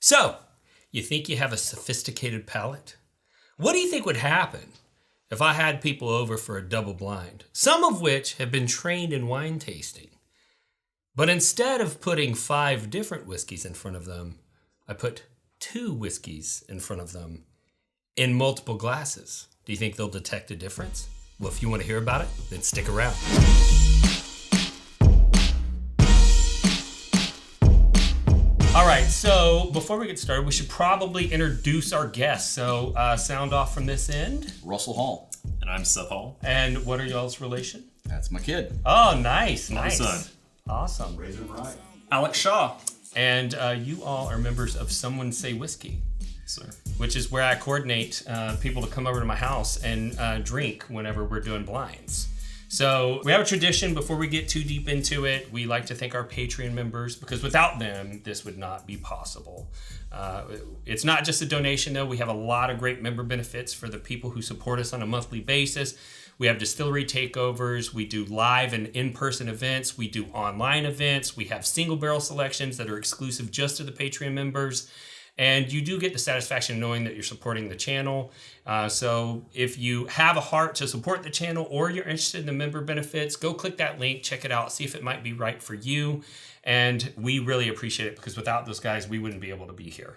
So, you think you have a sophisticated palate? What do you think would happen if I had people over for a double blind, some of which have been trained in wine tasting? But instead of putting 5 different whiskeys in front of them, I put 2 whiskeys in front of them in multiple glasses. Do you think they'll detect a difference? Well, if you want to hear about it, then stick around. All right, so before we get started, we should probably introduce our guests. So sound off from this end. Russell Hall. And I'm Seth Hall. And what are y'all's relation? That's my kid. Oh, nice. Son. Awesome. Raise him right. Alex Shaw. And you all are members of Someone Say Whiskey, Sir. which is where I coordinate people to come over to my house and drink whenever we're doing blinds. So we have a tradition before we get too deep into it. We like to thank our Patreon members because without them, this would not be possible. It's not just a donation though. We have a lot of great member benefits for the people who support us on a monthly basis. We have distillery takeovers. We do live and in-person events. We do online events. We have single barrel selections that are exclusive just to the Patreon members. And you do get the satisfaction knowing that you're supporting the channel. So if you have a heart to support the channel or you're interested in the member benefits, go click that link, check it out, see if it might be right for you. And we really appreciate it because without those guys, we wouldn't be able to be here.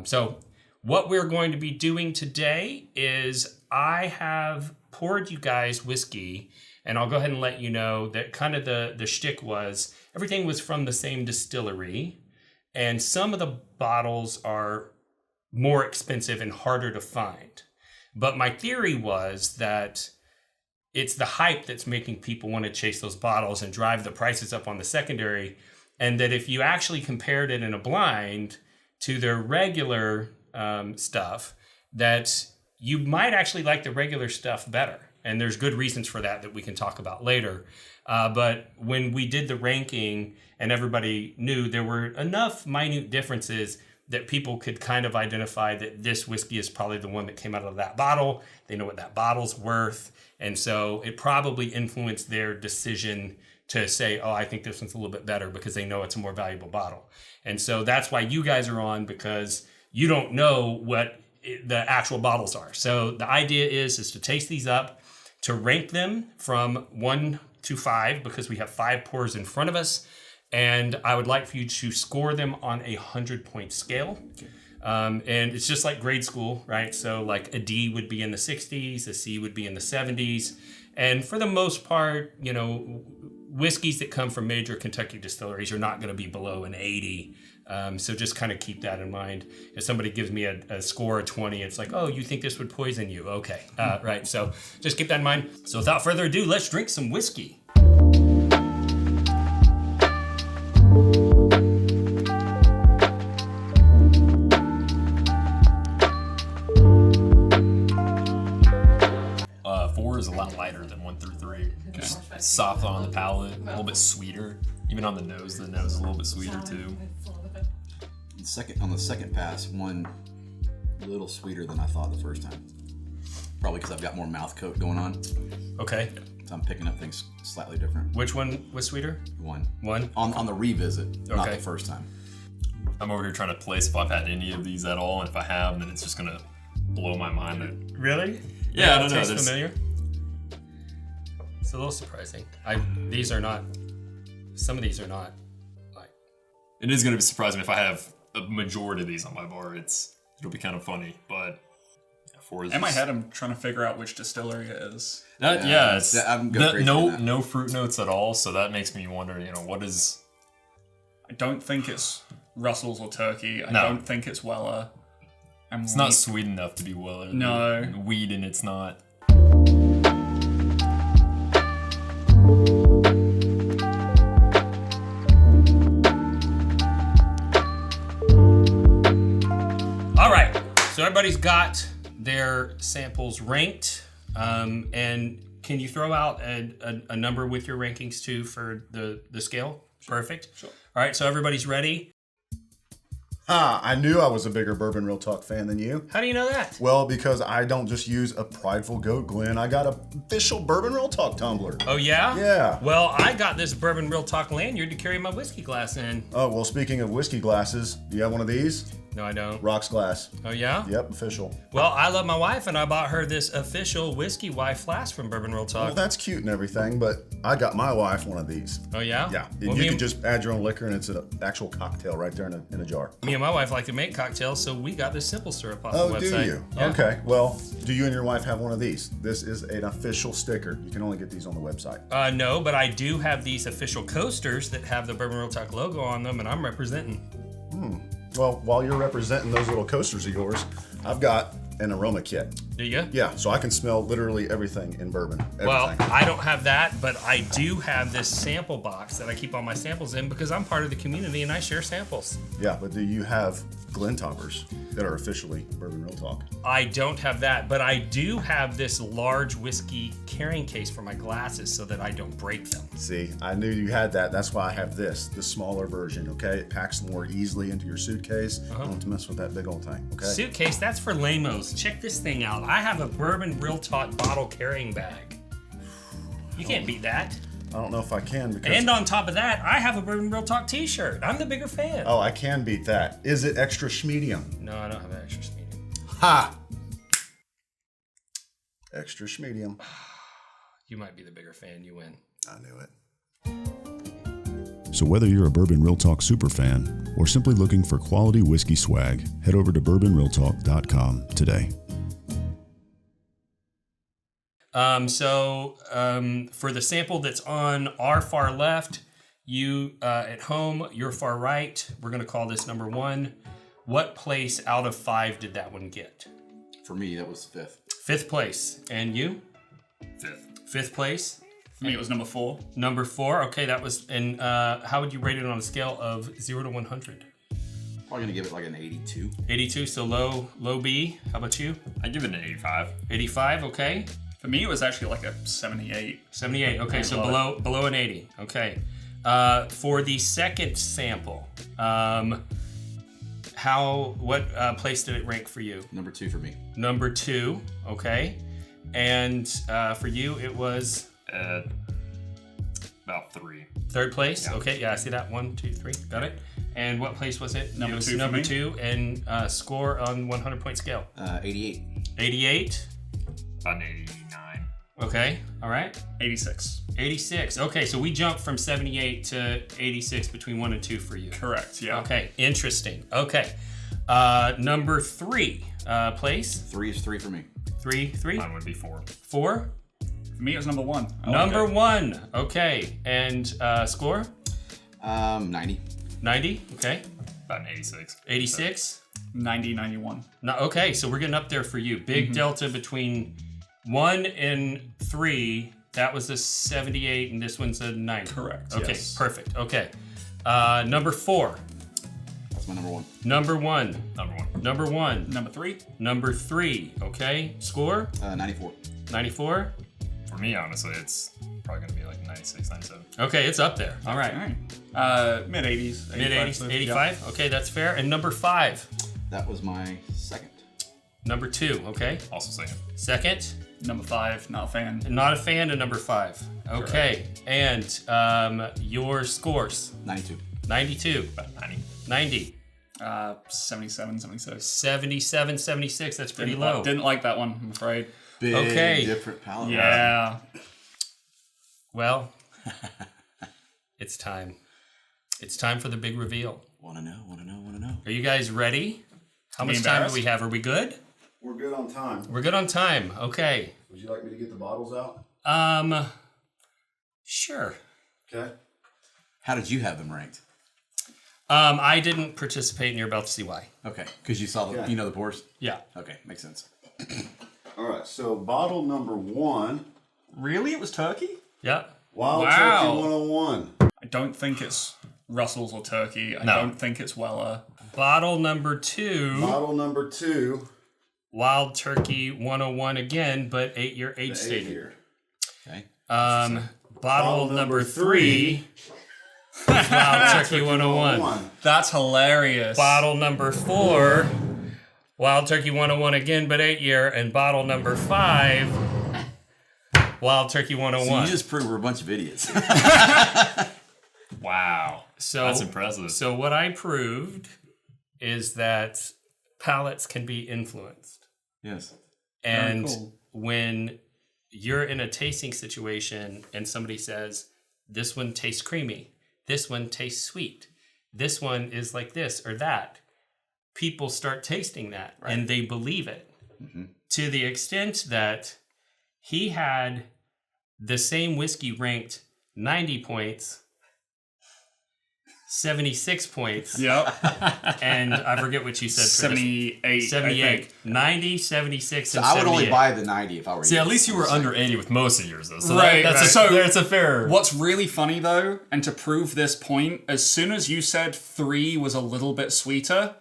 So what we're going to be doing today is I have poured you guys whiskey, and I'll go ahead and let you know that kind of the shtick was everything was from the same distillery. And some of the bottles are more expensive and harder to find. But my theory was that it's the hype that's making people want to chase those bottles and drive the prices up on the secondary. And that if you actually compared it in a blind to their regular stuff, that you might actually like the regular stuff better. And there's good reasons for that we can talk about later. But when we did the ranking and everybody knew there were enough minute differences that people could kind of identify that this whiskey is probably the one that came out of that bottle. They know what that bottle's worth. And so it probably influenced their decision to say, oh, I think this one's a little bit better because they know it's a more valuable bottle. And so that's why you guys are on, because you don't know what the actual bottles are. So the idea is to taste these up, to rank them from 1 to 5, because we have 5 pours in front of us. And I would like for you to score them on a 100-point scale. And it's just like grade school, right? So like a D would be in the 60s, a C would be in the 70s. And for the most part, you know, whiskeys that come from major Kentucky distilleries are not going to be below an 80. So just kind of keep that in mind. If somebody gives me a score of 20, it's like, oh, you think this would poison you? Okay, right. So just keep that in mind. So without further ado, let's drink some whiskey. Four is a lot lighter than 1 through 3. Just soft on the palate, a little bit sweeter. Even on the nose is a little bit sweeter too. On the second pass, one a little sweeter than I thought the first time. Probably because I've got more mouth coat going on. Okay. So I'm picking up things slightly different. Which one was sweeter? One. On the revisit, not the first time. I'm over here trying to place if I've had any of these at all, and if I have, then it's just gonna blow my mind. Really? Yeah, I don't know. Tastes familiar? It's a little surprising. Some of these are not like. It is gonna be surprising if I have a majority of these on my bar. It'll be kind of funny, but yeah, 4 is. In my head, I'm trying to figure out which distillery it is. It's I'm good no fruit notes at all. So that makes me wonder. You know, what is? I don't think it's Russell's or Turkey. I No. don't think it's Weller. It's not sweet enough to be Weller. No. Weed, and it's not. All right, so everybody's got their samples ranked, and can you throw out a number with your rankings too for the scale? Sure. Perfect. Sure. All right, so everybody's ready. I knew I was a bigger Bourbon Real Talk fan than you. How do you know that? Well, because I don't just use a prideful goat Glen. I got a official Bourbon Real Talk tumbler. Oh, yeah? Yeah. Well, I got this Bourbon Real Talk lanyard to carry my whiskey glass in. Oh, well, speaking of whiskey glasses, do you have one of these? No, I don't. Rocks Glass. Oh, yeah? Yep, official. Well, I love my wife, and I bought her this official Whiskey Wife flask from Bourbon Real Talk. Well, that's cute and everything, but I got my wife one of these. Oh, yeah? Yeah, Well, you can just add your own liquor, and it's an actual cocktail right there in a jar. Me and my wife like to make cocktails, so we got this simple syrup off Oh, the do website. you? Yeah. Okay. Well, do you and your wife have one of these? This is an official sticker. You can only get these on the website. No, but I do have these official coasters that have the Bourbon Real Talk logo on them, and I'm representing. Well, while you're representing those little coasters of yours, I've got an aroma kit. Do you? Yeah, so I can smell literally everything in bourbon. Everything. Well, I don't have that, but I do have this sample box that I keep all my samples in because I'm part of the community and I share samples. Yeah, but do you have Glen toppers that are officially Bourbon Real Talk? I don't have that, but I do have this large whiskey carrying case for my glasses so that I don't break them. See, I knew you had that. That's why I have this, the smaller version, okay? It packs more easily into your suitcase. I don't have to mess with that big old thing, okay? Suitcase, that's for lamos. Check this thing out. I have a Bourbon Real Talk bottle carrying bag. You can't beat that. I don't know if I can because... And on top of that, I have a Bourbon Real Talk t-shirt. I'm the bigger fan. Oh, I can beat that. Is it extra schmedium? No, I don't have an extra medium. Ha! Extra schmedium. You might be the bigger fan. You win. I knew it. So whether you're a Bourbon Real Talk superfan or simply looking for quality whiskey swag, head over to bourbonrealtalk.com today. For the sample that's on our far left, you at home, your far right, we're going to call this number 1. What place out of 5 did that one get? For me, that was 5th. 5th place. And you? 5th. 5th place. For me, it was number 4. Number 4. Okay, that was. And how would you rate it on a scale of 0 to 100? Probably gonna give it like an 82. 82, so low B. How about you? I give it an 85. 85, okay. For me, it was actually like a 78. 78, okay, so love below an 80, okay. For the second sample, what place did it rank for you? Number 2 for me. Number 2, okay. And for you, it was? About 3. 3rd place, Yeah. okay, yeah, I see that. 1, 2, 3, got it. And what place was it? Number It was 2 for number me. 2, and score on 100-point scale. 88. 88, About an 89. okay, all right. 86. 86, okay, so we jumped from 78 to 86 between 1 and 2 for you. Correct, yeah. Okay, interesting. Okay, number 3, place. 3 is 3 for me. 3, Mine would be 4. 4. For me, it was number 1. Number 1. Okay, and score 90. 90. Okay, About an 86. 86. 90, 91. No, okay, so we're getting up there for you. Big delta between 1 and 3. That was a 78, and this one's a 90. Correct, Okay, yes. perfect. Okay, number 4. That's my number 1. Number 1. Number 1. Number 1. Number 3. Number 3. Okay, score 94. 94. For me, honestly, it's probably going to be like 96, 97. Okay, it's up there. All right. All right. Mid 80s. Mid 80s, 85. Okay, that's fair. And number 5. That was my 2nd. Number 2. Okay. Also second. Second. Number 5, not a fan. Not a fan of number 5. Okay. And your scores 92. About 92. 90. 90. 77, 76. 77, 76. That's pretty low. Didn't like that one, I'm afraid. Big Okay. different palette. Yeah. Well, it's time. It's time for the big reveal. Wanna know. Are you guys ready? How Me much time do embarrassed? we have? Are we good? We're good on time. We're good on time. Okay. Would you like me to get the bottles out? Sure. Okay. How did you have them ranked? I didn't participate, and you're about to see why. Okay, because you saw the, Yeah. you know the pours? Yeah. Okay, makes sense. All right, so bottle number 1, Really? It was turkey? Yeah. Wild Wow. Turkey 101. I don't think it's Russell's or turkey. I No. don't think it's Weller. Bottle number 2, Bottle number 2, Wild Turkey 101 again, but your age stated. here. Okay. Bottle number 3, Wild Turkey 101. That's hilarious. Bottle number 4, Wild Turkey 101 again, but 8-year. And bottle number 5, Wild Turkey So 101. you just proved we're a bunch of idiots. Wow. So That's impressive. So what I proved is that palates can be influenced. Yes. And cool. when you're in a tasting situation and somebody says, this one tastes creamy, this one tastes sweet, this one is like this or that, people start tasting that and they believe it. To the extent that he had the same whiskey ranked 90 points, 76 points. Yep. And I forget what you said. 78. 78. 90, 76, So and I would 78. only buy the 90 if I were See, you. at least you were under 80 with most of yours, though. So Right, that's right. that's a fair. What's really funny though, and to prove this point, as soon as you said 3 was a little bit sweeter,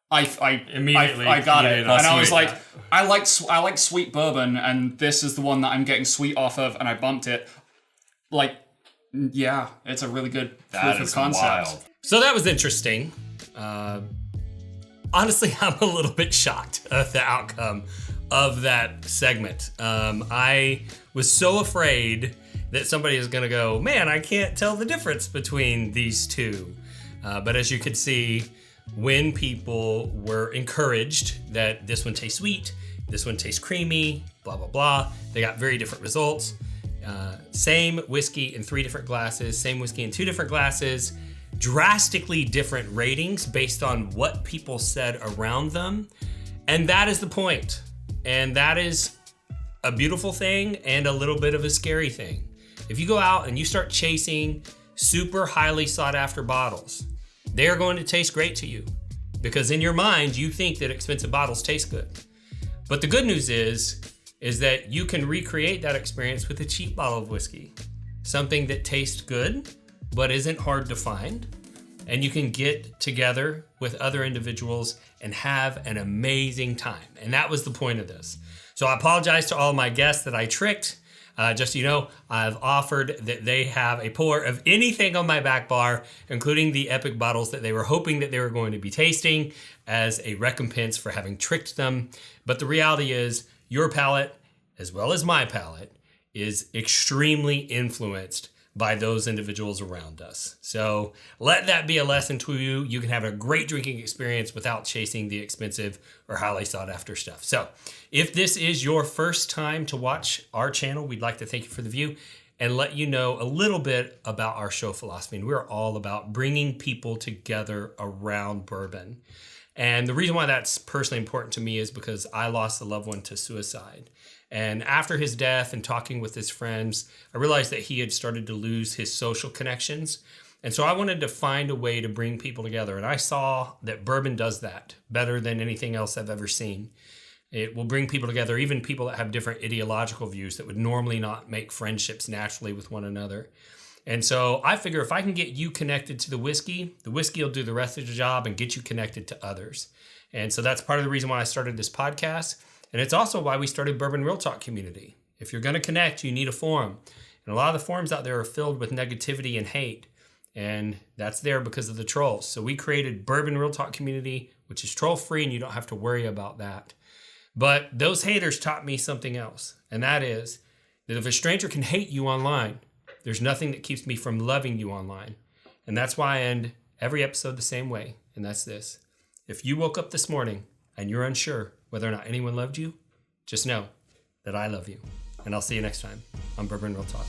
I Immediately got it, needed and a I was sweet- like, I like sweet bourbon, and this is the one that I'm getting sweet off of, and I bumped it. Like, yeah, it's a really good That proof is of concept. wild. So that was interesting. Honestly, I'm a little bit shocked at the outcome of that segment. I was so afraid that somebody is going to go, man, I can't tell the difference between these two. But as you could see, when people were encouraged that this one tastes sweet, this one tastes creamy, blah, blah, blah, they got very different results. Same whiskey in 3 different glasses, same whiskey in 2 different glasses, drastically different ratings based on what people said around them. And that is the point. And that is a beautiful thing and a little bit of a scary thing. If you go out and you start chasing super highly sought after bottles, they are going to taste great to you because in your mind, you think that expensive bottles taste good. But the good news is that you can recreate that experience with a cheap bottle of whiskey. Something that tastes good, but isn't hard to find. And you can get together with other individuals and have an amazing time. And that was the point of this. So I apologize to all my guests that I tricked. Just so you know, I've offered that they have a pour of anything on my back bar, including the epic bottles that they were hoping that they were going to be tasting as a recompense for having tricked them. But the reality is your palate, as well as my palate, is extremely influenced by those individuals around us. So let that be a lesson to you. You can have a great drinking experience without chasing the expensive or highly sought after stuff. So if this is your first time to watch our channel, we'd like to thank you for the view and let you know a little bit about our show philosophy. And we're all about bringing people together around bourbon. And the reason why that's personally important to me is because I lost a loved one to suicide. And after his death and talking with his friends, I realized that he had started to lose his social connections. And so I wanted to find a way to bring people together. And I saw that bourbon does that better than anything else I've ever seen. It will bring people together, even people that have different ideological views that would normally not make friendships naturally with one another. And so I figure if I can get you connected to the whiskey will do the rest of the job and get you connected to others. And so that's part of the reason why I started this podcast. And it's also why we started Bourbon Real Talk Community. If you're going to connect, you need a forum. And a lot of the forums out there are filled with negativity and hate. And that's there because of the trolls. So we created Bourbon Real Talk Community, which is troll free and you don't have to worry about that. But those haters taught me something else. And that is that if a stranger can hate you online, there's nothing that keeps me from loving you online. And that's why I end every episode the same way. And that's this. If you woke up this morning and you're unsure whether or not anyone loved you, just know that I love you. And I'll see you next time on Bourbon Real Talk.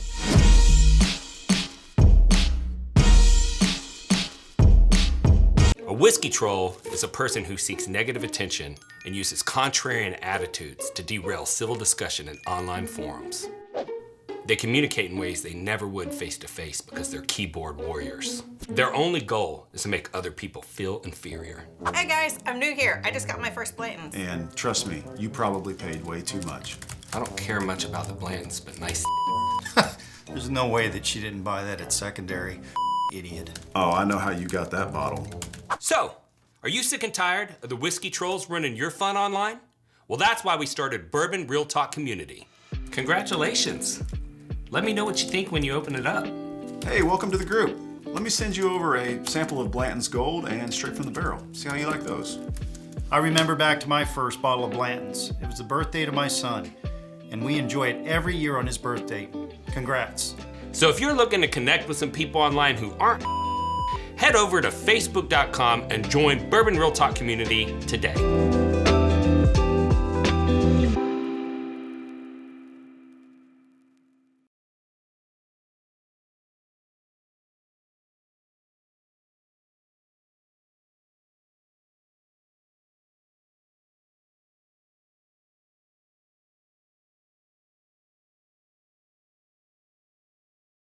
A whiskey troll is a person who seeks negative attention and uses contrarian attitudes to derail civil discussion in online forums. They communicate in ways they never would face-to-face because they're keyboard warriors. Their only goal is to make other people feel inferior. Hey guys, I'm new here. I just got my first Blanton's. And trust me, you probably paid way too much. I don't care much about the Blantons, but nice. There's no way that she didn't buy that at secondary. Idiot. Oh, I know how you got that bottle. So, are you sick and tired of the whiskey trolls running your fun online? Well, that's why we started Bourbon Real Talk Community. Congratulations. Let me know what you think when you open it up. Hey, welcome to the group. Let me send you over a sample of Blanton's Gold and Straight from the Barrel. See how you like those. I remember back to my first bottle of Blanton's. It was the birthday to my son, and we enjoy it every year on his birthday. Congrats. So if you're looking to connect with some people online who aren't, head over to facebook.com and join Bourbon Real Talk community today.